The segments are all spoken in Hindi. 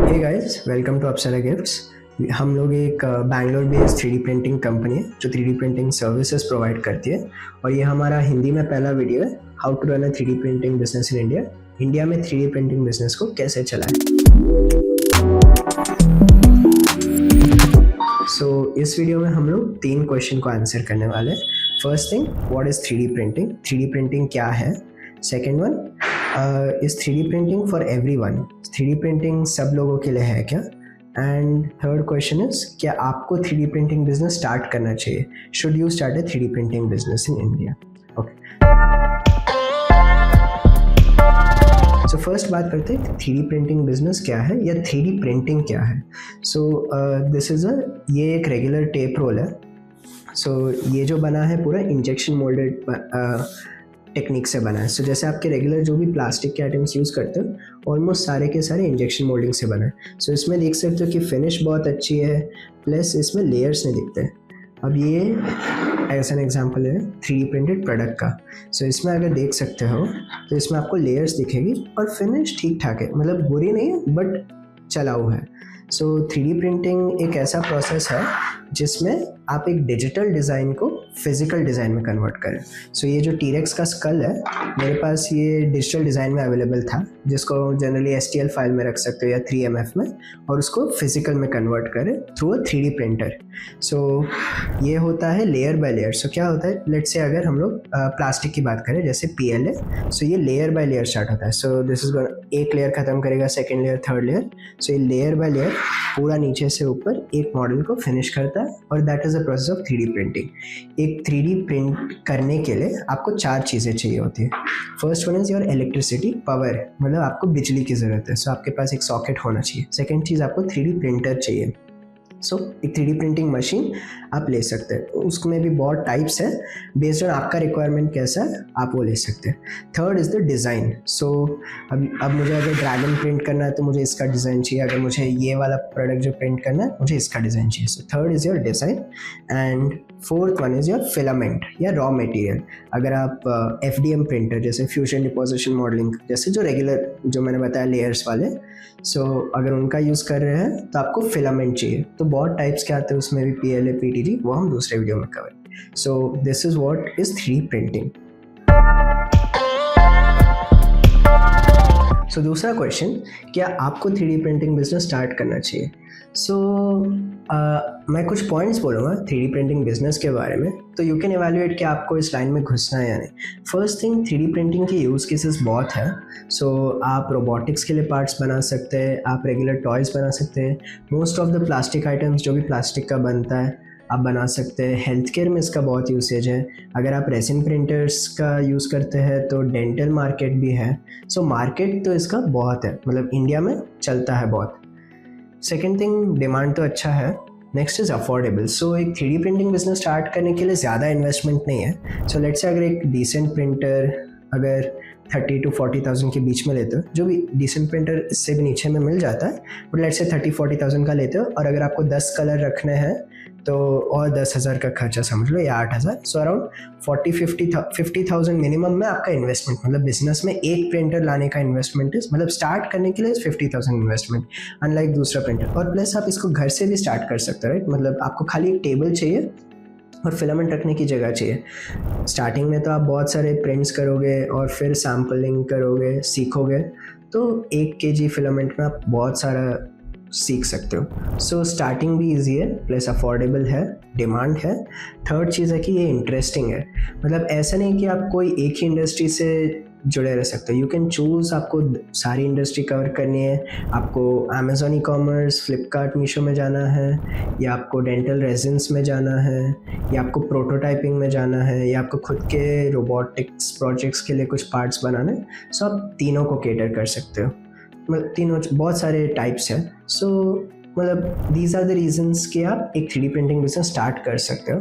Hey guys, welcome to Apsara gifts. हम लोग एक Bangalore based 3D printing company है जो 3D प्रिंटिंग सर्विसेज प्रोवाइड करती है। और ये हमारा हिंदी में पहला वीडियो है, how to run a 3D printing business in India. India में 3D प्रिंटिंग बिजनेस को कैसे चलाएं। इस वीडियो में हम लोग 3 क्वेश्चन को आंसर करने वाले हैं। First thing, what is 3D printing? 3D printing क्या है? Second one, is 3D printing for everyone? 3D printing सब लोगों के लिए है क्या? एंड थर्ड क्वेश्चन इज, क्या आपको 3D प्रिंटिंग बिजनेस स्टार्ट करना चाहिए? Should you start a 3D printing business in India? Okay, so first बात करते हैं 3D प्रिंटिंग बिजनेस क्या है या 3D प्रिंटिंग क्या है। दिस इज ये एक रेगुलर टेप रोल है। ये जो बना है पूरा इंजेक्शन मोल्डेड टेक्निक से बना है। जैसे आपके रेगुलर जो भी प्लास्टिक के आइटम्स यूज़ करते हो ऑलमोस्ट सारे के सारे इंजेक्शन मोल्डिंग से बना है। इसमें देख सकते हो कि फिनिश बहुत अच्छी है, प्लस इसमें लेयर्स नहीं दिखते। अब ये ऐसा एन एग्जाम्पल है 3D प्रिंटेड प्रोडक्ट का। इसमें अगर देख सकते हो तो इसमें आपको लेयर्स दिखेगी और फिनिश ठीक ठाक है, मतलब बुरी नहीं है बट चलाऊ है। 3D प्रिंटिंग एक ऐसा प्रोसेस है जिसमें आप एक डिजिटल डिज़ाइन को फिजिकल डिज़ाइन में कन्वर्ट करें। ये जो टीरेक्स का स्कल है, मेरे पास ये डिजिटल डिज़ाइन में अवेलेबल था, जिसको जनरली STL फाइल में रख सकते हो या 3MF में, और उसको फिजिकल में कन्वर्ट करें थ्रू अ 3D प्रिंटर। ये होता है लेयर बाय लेयर। क्या होता है, लेट्स से अगर हम लोग प्लास्टिक की बात करें जैसे PLA, ये लेयर बाय लेयर स्टार्ट होता है। दिस इज एक लेयर खत्म करेगा, सेकेंड लेयर, थर्ड लेयर। ये लेयर बाय लेयर पूरा नीचे से ऊपर एक मॉडल को फिनिश करता है, और that is the process of 3D printing. एक 3D प्रिंट करने के लिए आपको 4 चीज़ें चाहिए होती है। First one is your electricity, power, मतलब आपको बिजली की ज़रूरत है। आपके पास एक सॉकेट होना चाहिए। सेकेंड चीज़, आपको 3D प्रिंटर चाहिए। एक 3D प्रिंटिंग मशीन आप ले सकते हैं, उसमें भी बहुत टाइप्स है, बेस्ड ऑन आपका रिक्वायरमेंट कैसा है आप वो ले सकते हैं। Third is the design. अब मुझे अगर ड्रैगन प्रिंट करना है तो मुझे इसका डिज़ाइन चाहिए, अगर मुझे ये वाला प्रोडक्ट जो प्रिंट करना है मुझे इसका डिज़ाइन चाहिए। Third is your design and fourth one is your filament या रॉ मटेरियल। अगर आप FDM प्रिंटर जैसे फ्यूजन डिपोजिशन मॉडलिंग जैसे जो रेगुलर जो मैंने बताया लेयर्स वाले, अगर उनका यूज़ कर रहे हैं तो आपको फिलामेंट चाहिए। तो बहुत टाइप्स के आते हैं, उसमें भी PLA, PTG, वो हम दूसरे वीडियो में cover. This is what is 3D printing. दूसरा क्वेश्चन, क्या आपको 3D प्रिंटिंग बिजनेस स्टार्ट करना चाहिए? मैं कुछ पॉइंट्स बोलूँगा 3D प्रिंटिंग बिजनेस के बारे में, तो यू कैन एवेल्युएट कि आपको इस लाइन में घुसना है या नहीं। फर्स्ट थिंग, 3D प्रिंटिंग के यूज़ केसेस बहुत है। आप रोबोटिक्स के लिए पार्ट्स बना सकते हैं, आप रेगुलर टॉयज़ बना सकते हैं, most of the plastic items जो भी प्लास्टिक का बनता है आप बना सकते हैं। हेल्थ केयर में इसका बहुत यूसेज है। अगर आप रेसिन प्रिंटर्स का यूज़ करते हैं तो डेंटल मार्केट भी है। मार्केट तो इसका बहुत है, मतलब इंडिया में चलता है बहुत। सेकेंड थिंग, डिमांड तो अच्छा है। Next is affordable. एक 3D प्रिंटिंग बिजनेस स्टार्ट करने के लिए ज़्यादा इन्वेस्टमेंट नहीं है। लेट्स से अगर एक डिसेंट प्रिंटर अगर 30 to 40,000 के बीच में लेते हो, जो भी डिसेंट प्रिंटर इससे भी नीचे में मिल जाता है, बट लेट्स से 30-40,000 का लेते हो, और अगर आपको 10 कलर रखने हैं तो और 10,000 का खर्चा समझ लो, या 8,000। अराउंड 40-50,000 मिनिमम में आपका इन्वेस्टमेंट, मतलब बिजनेस में एक प्रिंटर लाने का इन्वेस्टमेंट इज, मतलब स्टार्ट करने के लिए 50,000 इन्वेस्टमेंट, अनलाइक दूसरा प्रिंटर। और प्लस आप इसको घर से भी स्टार्ट कर सकते हो, राइट? मतलब आपको खाली एक टेबल चाहिए और फिलामेंट रखने की जगह चाहिए। स्टार्टिंग में तो आप बहुत सारे प्रिंट्स करोगे और फिर सैम्पलिंग करोगे, सीखोगे, तो 1 kg फिलामेंट में आप बहुत सारा सीख सकते हो। स्टार्टिंग भी ईजी है, प्लस अफोर्डेबल है, डिमांड है। थर्ड चीज़ है कि ये इंटरेस्टिंग है। मतलब ऐसा नहीं कि आप कोई एक ही इंडस्ट्री से जुड़े रह सकते हो। यू कैन चूज़, आपको सारी इंडस्ट्री कवर करनी है, आपको अमेज़ॉन ई-कॉमर्स, फ्लिपकार्ट, मीशो में जाना है, या आपको डेंटल रेजिन्स में जाना है, या आपको प्रोटोटाइपिंग में जाना है, या आपको खुद के रोबोटिक्स प्रोजेक्ट्स के लिए कुछ पार्ट्स बनाना है। आप तीनों को केटर कर सकते हो। मतलब तीनों बहुत सारे टाइप्स हैं। मतलब दीज आर द रीजंस कि आप एक 3D प्रिंटिंग बिजनेस स्टार्ट कर सकते हो।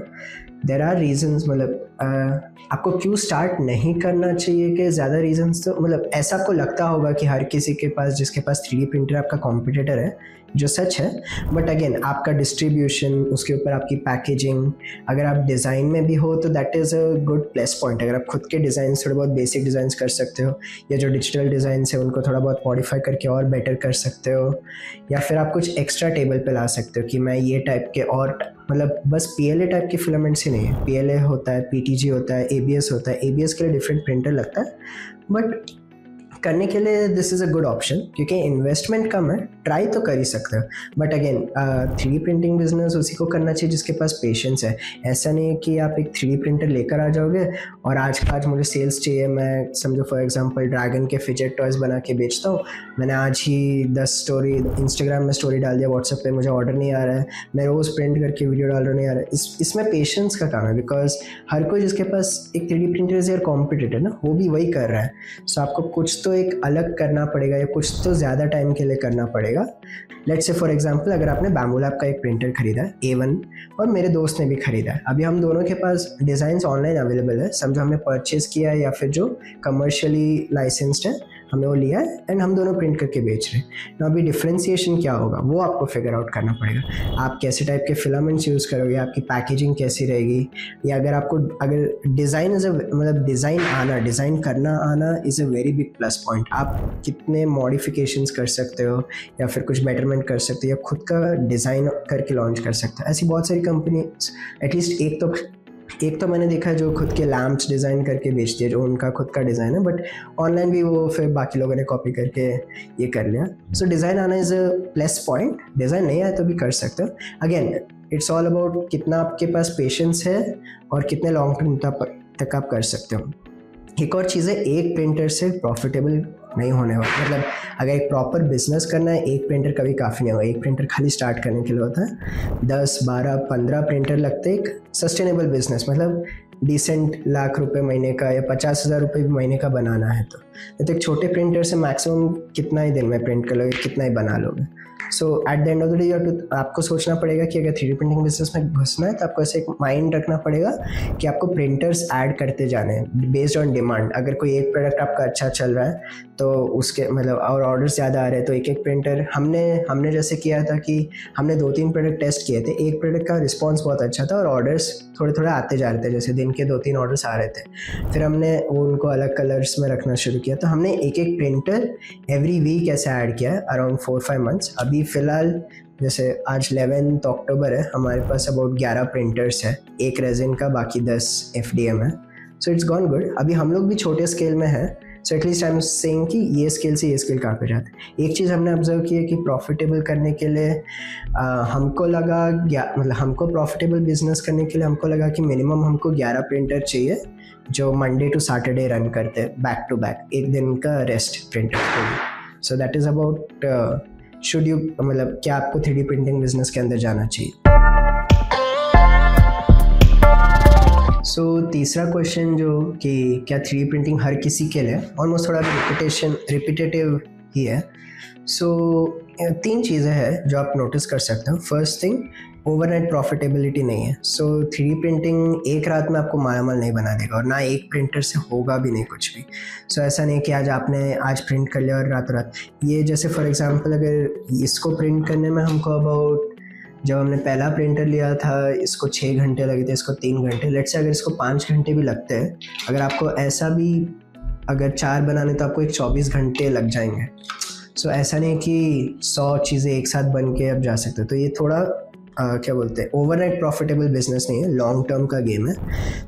देर आर रीजंस, मतलब आपको क्यों स्टार्ट नहीं करना चाहिए के ज़्यादा रीजंस तो मतलब ऐसा आपको लगता होगा कि हर किसी के पास जिसके पास 3D प्रिंटर आपका कॉम्पिटिटर है, जो सच है, बट अगेन आपका डिस्ट्रीब्यूशन, उसके ऊपर आपकी पैकेजिंग, अगर आप डिज़ाइन में भी हो तो that is a good plus point. अगर आप खुद के डिज़ाइन थोड़े बहुत बेसिक डिज़ाइंस कर सकते हो या जो डिजिटल डिज़ाइंस है उनको थोड़ा बहुत मॉडिफाई करके और बेटर कर सकते हो, या फिर आप कुछ एक्स्ट्रा टेबल पे ला सकते हो कि मैं ये टाइप के और मतलब बस PLA टाइप के फिलामेंट्स ही नहीं है, PLA होता है, PTG होता है, ABS होता है। ABS के लिए डिफरेंट प्रिंटर लगता है, बट करने के लिए this is a good option क्योंकि इन्वेस्टमेंट कम है, ट्राई तो कर ही सकते हो। But again 3D printing business उसी को करना चाहिए जिसके पास पेशेंस है। ऐसा नहीं है कि आप एक 3D प्रिंटर लेकर आ जाओगे और आज मुझे सेल्स चाहिए, मैं समझो फॉर एग्जांपल ड्रैगन के फिजेट टॉयज़ बना के बेचता हूँ, मैंने आज ही 10 स्टोरी इंस्टाग्राम में स्टोरी डाल दिया, व्हाट्सएप पे मुझे ऑर्डर नहीं आ रहा है, मैं रोज़ प्रिंट करके वीडियो डाल रहा नहीं आ रहा है। इसमें पेशेंस का काम है, बिकॉज हर कोई जिसके पास एक 3D printer is your competitor ना, वो भी वही कर रहा है। सो आपको कुछ तो एक अलग करना पड़ेगा या कुछ तो ज़्यादा टाइम के लिए करना पड़ेगा। लेट्स से फॉर एग्जांपल अगर आपने बैम्बू लैब का एक प्रिंटर खरीदा है A1 और मेरे दोस्त ने भी खरीदा है, अभी हम दोनों के पास डिज़ाइंस ऑनलाइन अवेलेबल है, समझो हमने परचेज़ किया है या फिर जो कमर्शियली लाइसेंस्ड है हमने वो लिया है एंड हम दोनों प्रिंट करके बेच रहे हैं ना। अभी डिफ्रेंसिएशन क्या होगा वो आपको फिगर आउट करना पड़ेगा। आप कैसे टाइप के फिलामेंट्स यूज़ करोगे, आपकी पैकेजिंग कैसी रहेगी, या अगर डिज़ाइन इज़ मतलब डिज़ाइन करना आना is a very big plus point. आप कितने मॉडिफिकेशंस कर सकते हो या फिर कुछ बेटरमेंट कर सकते हो या खुद का डिज़ाइन करके लॉन्च कर सकते हो। ऐसी बहुत सारी कंपनी, एटलीस्ट एक तो मैंने देखा है जो खुद के लैम्प्स डिज़ाइन करके बेचती है, जो उनका खुद का डिज़ाइन है, बट ऑनलाइन भी वो फिर बाकी लोगों ने कॉपी करके ये कर लिया। सो डिज़ाइन आना is a plus point, design नहीं आया तो भी कर सकते हो। अगेन इट्स ऑल अबाउट कितना आपके पास पेशेंस है और कितने लॉन्ग टर्म तक आप कर सकते हो। एक और चीज़ है, एक प्रिंटर से प्रॉफिटेबल नहीं होने वाला, मतलब अगर एक प्रॉपर बिजनेस करना है एक प्रिंटर कभी काफ़ी नहीं होगा। एक प्रिंटर खाली स्टार्ट करने के लिए होता है, 10 12 15 प्रिंटर लगते हैं एक सस्टेनेबल बिजनेस, मतलब डिसेंट लाख रुपए महीने का या 50,000 रुपये भी महीने का बनाना है तो एक छोटे प्रिंटर से मैक्सिमम कितना ही दिन में प्रिंट कर लोगे, कितना ही बना लोगे। So at the end of the day आपको सोचना पड़ेगा कि अगर 3D प्रिंटिंग बिजनेस में घुसना है तो आपको ऐसे एक माइंड रखना पड़ेगा कि आपको प्रिंटर्स ऐड करते जाने हैं बेस्ड ऑन डिमांड। अगर कोई एक प्रोडक्ट आपका अच्छा चल रहा है तो उसके मतलब और ऑर्डर ज़्यादा आ रहे हैं तो एक प्रिंटर हमने जैसे किया था कि हमने 2-3 प्रोडक्ट टेस्ट किए थे, एक प्रोडक्ट का रिस्पॉन्स बहुत अच्छा था और ऑर्डर्स थोड़े थोड़े आते जा रहे थे, जैसे दिन के 2-3 ऑर्डर्स आ रहे थे। फिर हमने उनको अलग कलर्स में रखना शुरू किया, तो हमने एक प्रिंटर एवरी वीक ऐसे ऐड किया है अराउंड 4-5 मंथ्स। अभी फ़िलहाल जैसे आज 11 अक्टूबर है, हमारे पास अबाउट 11 प्रिंटर्स है, एक रेजिन का, बाकी 10 FDM है। So it's gone good. अभी हम लोग भी छोटे स्केल में है, so at least I am saying कि ये स्केल से ये स्केल कहाँ पे जाते हैं। एक चीज़ हमने ऑब्जर्व की है कि प्रॉफिटेबल करने के लिए हमको प्रॉफिटेबल बिजनेस करने के लिए हमको लगा कि मिनिमम हमको 11 प्रिंटर चाहिए जो मंडे टू सैटरडे रन करते हैं बैक टू बैक, एक दिन का rest printer. So that is about should you मतलब क्या आपको 3D प्रिंटिंग बिजनेस के अंदर जाना चाहिए। सो तीसरा क्वेश्चन जो कि क्या 3D प्रिंटिंग हर किसी के लिए, ऑलमोस्ट थोड़ा रिपीटेटिव ही है। सो 3 चीज़ें हैं जो आप नोटिस कर सकते हो। फर्स्ट थिंग, ओवरनाइट प्रॉफिटेबिलिटी नहीं है। सो 3D प्रिंटिंग एक रात में आपको मालामाल नहीं बना देगा और ना एक प्रिंटर से होगा भी नहीं कुछ भी। सो ऐसा नहीं कि आज प्रिंट कर लिया और रातों रात। ये जैसे फॉर एग्जांपल अगर इसको प्रिंट करने में हमको अबाउट, जब हमने पहला प्रिंटर लिया था इसको 6 घंटे लगे थे, इसको 3 घंटे, लेट्स से अगर इसको 5 घंटे भी लगते हैं, अगर आपको ऐसा भी अगर 4 बनाने तो आपको एक 24 घंटे लग जाएंगे। सो ऐसा नहीं कि 100 चीज़ें एक साथ बन के अब जा सकते हो। तो ये थोड़ा क्या बोलते हैं, ओवरनाइट प्रॉफिटेबल बिजनेस नहीं है, लॉन्ग टर्म का गेम है।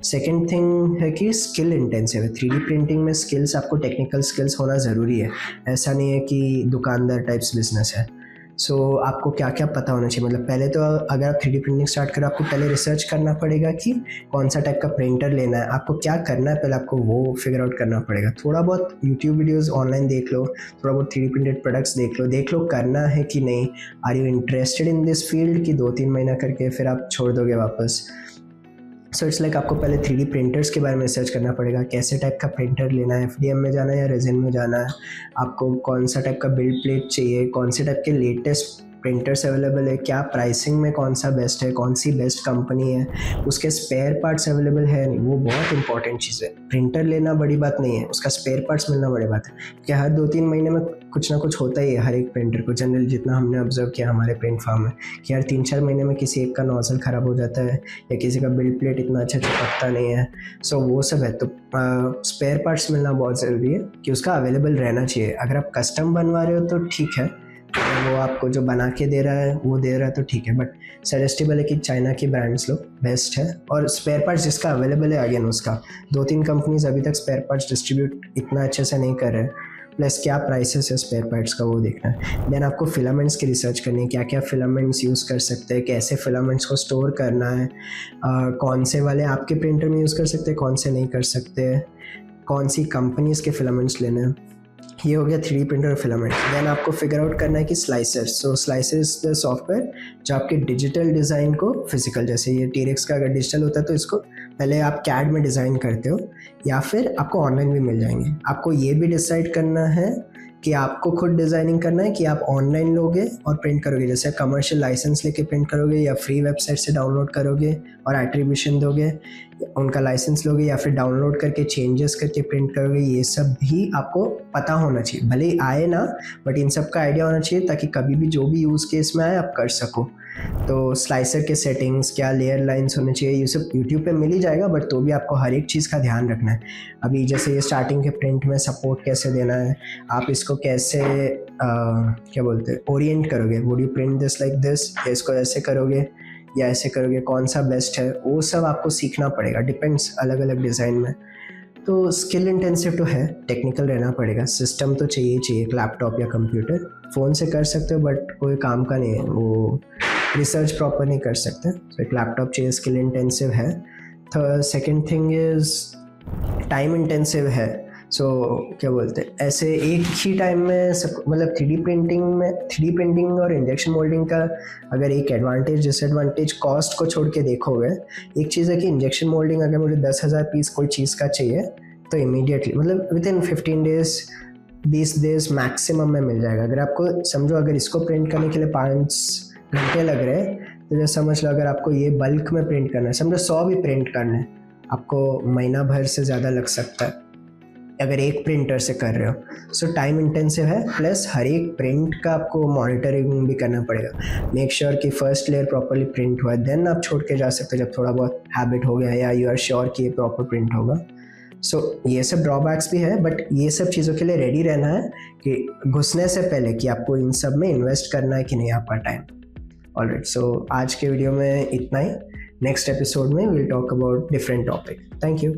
सेकंड थिंग है कि स्किल इंटेंसिव है। 3D प्रिंटिंग में स्किल्स, आपको टेक्निकल स्किल्स होना ज़रूरी है। ऐसा नहीं है कि दुकानदार टाइप्स बिजनेस है। सो आपको क्या क्या पता होना चाहिए, मतलब पहले तो अगर आप 3D प्रिंटिंग स्टार्ट करें आपको पहले रिसर्च करना पड़ेगा कि कौन सा टाइप का प्रिंटर लेना है, आपको क्या करना है, पहले आपको वो फिगर आउट करना पड़ेगा। थोड़ा बहुत यूट्यूब वीडियोस ऑनलाइन देख लो, थोड़ा बहुत 3D प्रिंटेड प्रोडक्ट्स देख लो करना है कि नहीं, are you interested in this field, कि 2-3 महीना करके फिर आप छोड़ दोगे वापस। सो इट्स लाइक आपको पहले 3D प्रिंटर्स के बारे में रिसर्च करना पड़ेगा, कैसे टाइप का प्रिंटर लेना है, FDM में जाना है या रेजिन में जाना है, आपको कौन सा टाइप का बिल्ड प्लेट चाहिए, कौन से टाइप के लेटेस्ट प्रिंटर्स अवेलेबल है, क्या प्राइसिंग में कौन सा बेस्ट है, कौन सी बेस्ट कंपनी है, उसके स्पेयर पार्ट्स अवेलेबल है नहीं, वो बहुत इंपॉर्टेंट चीज़ है। प्रिंटर लेना बड़ी बात नहीं है, उसका स्पेयर पार्ट्स मिलना बड़ी बात है, कि हर 2-3 महीने में कुछ ना कुछ होता ही है हर एक प्रिंटर को। जनरली जितना हमने ऑब्जर्व किया हमारे प्रिंट फार्म में, कि हर 3-4 महीने में किसी एक का नोजल ख़राब हो जाता है या किसी का बिल्ड प्लेट इतना अच्छा चिपकता नहीं है। सो वो सब है, तो स्पेयर पार्ट्स मिलना बहुत ज़रूरी है कि उसका अवेलेबल रहना चाहिए। अगर आप कस्टम बनवा रहे हो तो ठीक है, वो आपको जो बना के दे रहा है वो दे रहा है तो ठीक है, बट सजेस्टेबल है कि चाइना की ब्रांड्स लो बेस्ट है। और स्पेयर पार्ट्स जिसका अवेलेबल है, अगेन उसका 2-3 कंपनीज अभी तक स्पेयर पार्ट्स डिस्ट्रीब्यूट इतना अच्छे से नहीं कर रहे हैं, प्लस क्या प्राइसेस है स्पेयर पार्ट्स का वो देखना है। देन आपको फिलामेंट्स की रिसर्च करनी है, क्या क्या फिलामेंट्स यूज़ कर सकते हैं, कैसे फिलामेंट्स को स्टोर करना है, कौन से वाले आपके प्रिंटर में यूज़ कर सकते हैं, कौन से नहीं कर सकते, कौन सी कंपनीज़ के फिलामेंट्स लेने हैं। ये हो गया 3D प्रिंटर और फिलामेंट। देन आपको फिगर आउट करना है कि slicers, so slicers the software जो आपके डिजिटल डिज़ाइन को फिजिकल, जैसे ये T-Rex का अगर डिजिटल होता है तो इसको पहले आप CAD में डिज़ाइन करते हो या फिर आपको ऑनलाइन भी मिल जाएंगे। आपको ये भी डिसाइड करना है कि आपको खुद डिज़ाइनिंग करना है कि आप ऑनलाइन लोगे और प्रिंट करोगे, जैसे कमर्शियल लाइसेंस लेके प्रिंट करोगे या फ्री वेबसाइट से डाउनलोड करोगे और एट्रीब्यूशन दोगे, उनका लाइसेंस लोगे या फिर डाउनलोड करके चेंजेस करके प्रिंट करोगे। ये सब भी आपको पता होना चाहिए, भले ही आए ना, बट इन सब का आइडिया होना चाहिए ताकि कभी भी जो भी यूज़ केस में आए आप कर सको। तो स्लाइसर के सेटिंग्स, क्या लेयर लाइंस होने चाहिए, ये सब यूट्यूब पे मिल ही जाएगा, बट तो भी आपको हर एक चीज़ का ध्यान रखना है। अभी जैसे ये स्टार्टिंग के प्रिंट में सपोर्ट कैसे देना है, आप इसको कैसे क्या बोलते हैं ओरिएंट करोगे, would you print this like this, या इसको ऐसे करोगे या ऐसे करोगे, कौन सा बेस्ट है, वो सब आपको सीखना पड़ेगा, डिपेंड्स अलग अलग डिज़ाइन में। तो स्किल इंटेंसिव तो है, टेक्निकल रहना पड़ेगा, सिस्टम तो चाहिए एक लैपटॉप या कंप्यूटर। फ़ोन से कर सकते हो बट कोई काम का नहीं है, वो रिसर्च प्रॉपर नहीं कर सकते, तो एक लैपटॉप चाहिए, स्किल इंटेंसिव है। तो second thing is time intensive है। सो क्या बोलते हैं, ऐसे एक ही टाइम में सब, मतलब 3D प्रिंटिंग और इंजेक्शन मोल्डिंग का अगर एक एडवांटेज डिसएडवांटेज कॉस्ट को छोड़ के देखोगे, एक चीज़ है कि इंजेक्शन मोल्डिंग अगर मुझे 10,000 पीस कोई चीज़ का चाहिए तो इमीडिएटली, मतलब with in 15 days 20 days maximum में मिल जाएगा। अगर आपको समझो, अगर इसको प्रिंट करने के लिए 5 घंटे लग रहे हैं, तो जैसे समझ लो अगर आपको ये बल्क में प्रिंट करना है, समझो 100 भी प्रिंट करना है, आपको महीना भर से ज़्यादा लग सकता है अगर एक प्रिंटर से कर रहे हो। सो टाइम इंटेंसिव है, प्लस हर एक प्रिंट का आपको मॉनिटरिंग भी करना पड़ेगा, मेक श्योर कि फर्स्ट लेयर प्रॉपरली प्रिंट हुआ है, देन आप छोड़ के जा सकते हो जब थोड़ा बहुत हैबिट हो गया या यू आर श्योर कि ये प्रॉपर प्रिंट होगा। सो ये सब ड्रॉबैक्स भी है, बट ये सब चीज़ों के लिए रेडी रहना है कि घुसने से पहले कि आपको इन सब में इन्वेस्ट करना है कि नहीं आपका टाइम। ऑलराइट, सो आज के वीडियो में इतना ही। नेक्स्ट एपिसोड में will talk about different topic. Thank you.